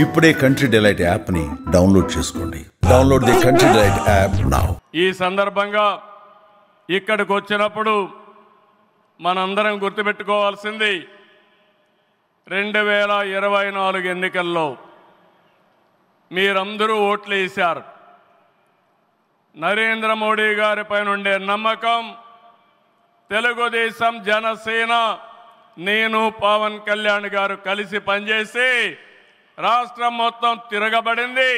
ఇప్పుడే country delight యాప్ని download చేసుకోండి. Download the country delight app now. ఈ సందర్భంగా ఇక్కడికి వచ్చినప్పుడు మనందరం గుర్తుపెట్టుకోవాల్సింది 2024 ఎన్నికల్లో మీరందరూ ఓట్లు వేశారు. నరేంద్ర మోడీ గారి పైన ఉండే నమ్మకం, తెలుగుదేశం, జనసేన, నేను, పవన్ కళ్యాణ్ గారు కలిసి పనిచేసి రాష్ట్రం మొత్తం తిరగబడింది.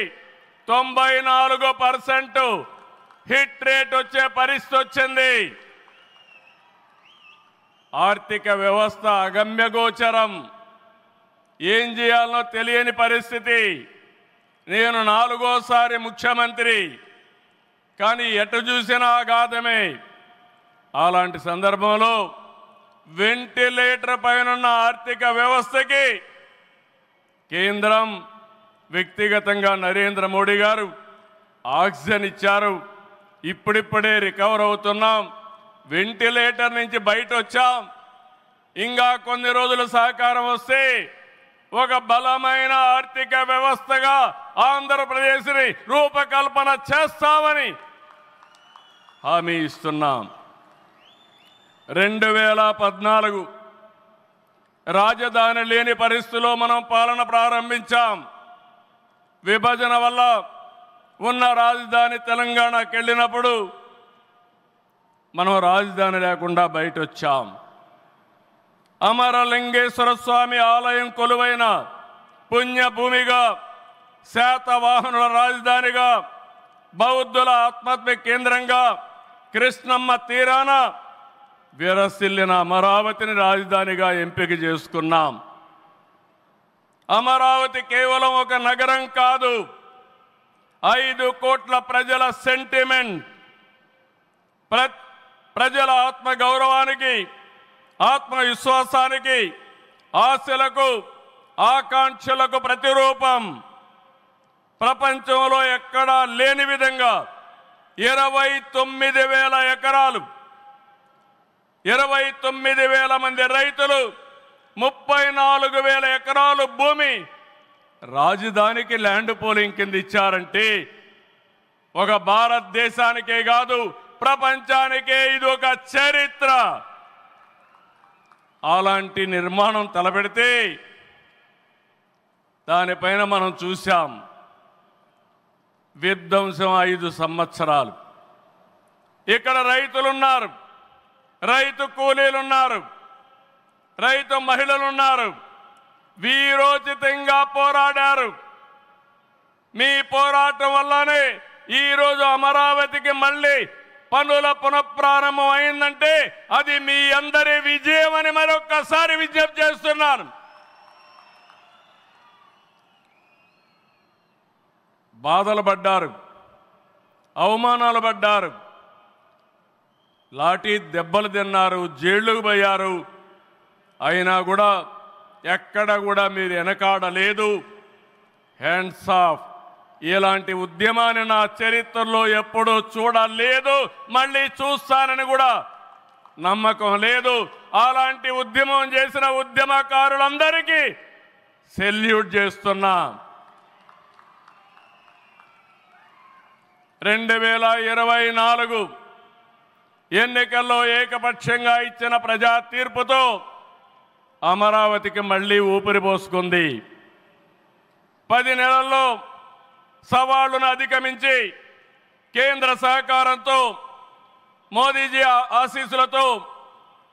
94% హిట్ రేట్ వచ్చే పరిస్థితి వచ్చింది. ఆర్థిక వ్యవస్థ అగమ్యగోచరం, ఏం చేయాలనో తెలియని పరిస్థితి. నేను 4వ ముఖ్యమంత్రి, కానీ ఎటు చూసినా ఆఘాతమే. అలాంటి సందర్భంలో వెంటిలేటర్ పైన ఆర్థిక వ్యవస్థకి కేంద్రం, వ్యక్తిగతంగా నరేంద్ర మోడీ గారు ఆక్సిజన్ ఇచ్చారు. ఇప్పుడిప్పుడే రికవర్ అవుతున్నాం, వెంటిలేటర్ నుంచి బయట వచ్చాం. ఇంకా కొన్ని రోజులు సహకారం వస్తే ఒక బలమైన ఆర్థిక వ్యవస్థగా ఆంధ్రప్రదేశ్ని రూపకల్పన చేస్తామని హామీ ఇస్తున్నాం. 2014 రాజధాని లేని పరిస్థితిలో మనం పాలన ప్రారంభించాం. విభజన వల్ల ఉన్న రాజధాని తెలంగాణకి వెళ్ళినప్పుడు మనం రాజధాని లేకుండా బయట వచ్చాం. అమరలింగేశ్వర స్వామి ఆలయం కొలువైన పుణ్యభూమిగా, శాతవాహనుల రాజధానిగా, బౌద్ధుల ఆత్మహత్య కేంద్రంగా, కృష్ణమ్మ తీరాన విరసిల్లిన అమరావతిని రాజధానిగా ఎంపిక చేసుకున్నాం. అమరావతి కేవలం ఒక నగరం కాదు, 5 కోట్ల ప్రజల సెంటిమెంట్. ప్రజల ఆత్మ గౌరవానికి, ఆత్మవిశ్వాసానికి, ఆశలకు, ఆకాంక్షలకు ప్రతిరూపం. ప్రపంచంలో ఎక్కడా లేని విధంగా 29,000 ఎకరాలు, 29,000 మంది రైతులు, 34,000 ఎకరాలు భూమి రాజధానికి ల్యాండ్ పోలింగ్ కింద ఇచ్చారంటే ఒక భారతదేశానికే కాదు, ప్రపంచానికే ఇది ఒక చరిత్ర. అలాంటి నిర్మాణం తలపెడితే దానిపైన మనం చూశాం విధ్వంసం 5 సంవత్సరాలు. ఇక్కడ రైతులున్నారు, రైతు కూలీలున్నారు, రైతు మహిళలున్నారు, వీరోచితంగా పోరాడారు. మీ పోరాటం వల్లనే ఈరోజు అమరావతికి మళ్ళీ పనుల పునఃప్రారంభం అయిందంటే అది మీ అందరి విజయం అని మరొక్కసారి విజ్ఞప్తి చేస్తున్నాను. బాధలు పడ్డారు, అవమానాలు పడ్డారు, లాఠీ దెబ్బలు తిన్నారు, జైళ్లకు పోయారు. అయినా కూడా ఎక్కడ కూడా మీరు వెనకాడలేదు. Hands of. ఇలాంటి ఉద్యమాన్ని నా చరిత్రలో ఎప్పుడూ చూడలేదు, మళ్ళీ చూస్తానని కూడా నమ్మకం లేదు. అలాంటి ఉద్యమం చేసిన ఉద్యమకారులందరికీ సెల్యూట్ చేస్తున్నా. 2024 ఎన్నికల్లో ఏకపక్షంగా ఇచ్చిన ప్రజా తీర్పుతో అమరావతికి మళ్ళీ ఊపిరి పోసుకుంది. 10 నెలల్లో సవాళ్లను అధిగమించి కేంద్ర సహకారంతో, మోదీజీ ఆశీస్సులతో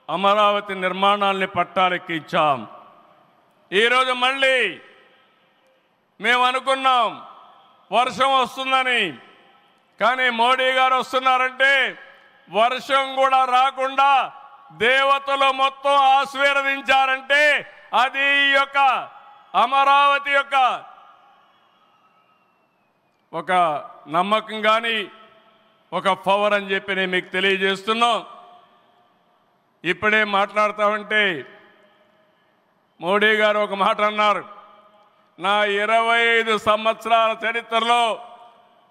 అమరావతి నిర్మాణాల్ని పట్టాలెక్కించాం. ఈరోజు మళ్ళీ మేము అనుకున్నాం వర్షం వస్తుందని, కానీ మోడీ గారు వస్తున్నారంటే వర్షం కూడా రాకుండా దేవతలు మొత్తం ఆశీర్వదించారంటే అది ఈ యొక్క అమరావతి యొక్క ఒక నమ్మకం కానీ ఒక పవర్ అని చెప్పి నేను మీకు తెలియజేస్తున్నాం. ఇప్పుడే మాట్లాడుతామంటే మోడీ గారు ఒక మాట అన్నారు, నా 25 సంవత్సరాల చరిత్రలో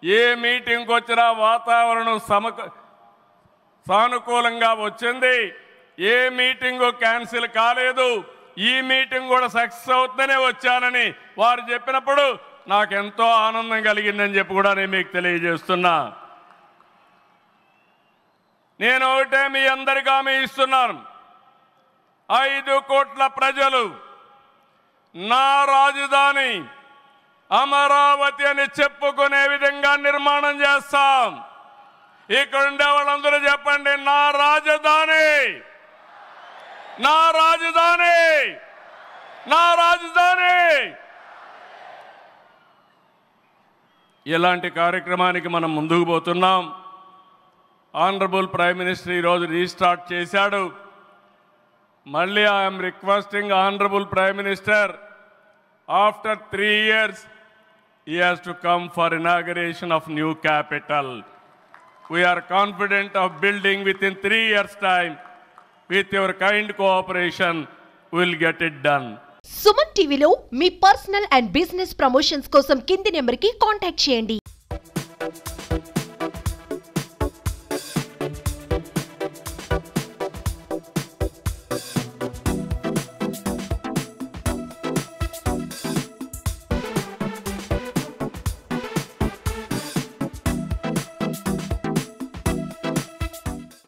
ఏ మీటింగ్కి వచ్చినా వాతావరణం సానుకూలంగా వచ్చింది, ఏ మీటింగు క్యాన్సిల్ కాలేదు, ఈ మీటింగ్ కూడా సక్సెస్ అవుతుందనే వచ్చానని వారు చెప్పినప్పుడు నాకెంతో ఆనందం కలిగిందని చెప్పి కూడా నేను మీకు తెలియజేస్తున్నా. నేను ఒకటే మీ అందరికీ హామీ ఇస్తున్నాను, 5 కోట్ల ప్రజలు నా రాజధాని అమరావతి అని చెప్పుకునే విధంగా నిర్మాణం చేస్తాం. ఇక్కడ ఉండే వాళ్ళందరూ చెప్పండి, నా రాజధాని, నా రాజధాని, నా రాజధాని. ఇలాంటి కార్యక్రమానికి మనం ముందుకు పోతున్నాం. ఆనరబుల్ ప్రైమ్ మినిస్టర్ ఈరోజు రీస్టార్ట్ చేశాడు. మళ్ళీ I'm requesting honourable prime minister, after 3 years he has to come for inauguration of new capital. We are confident of building within 3 years time. With your kind cooperation we will get it done. Suman టీవీలో మీ personal and business promotions కోసం కింది నెంబర్కి contact చేయండి.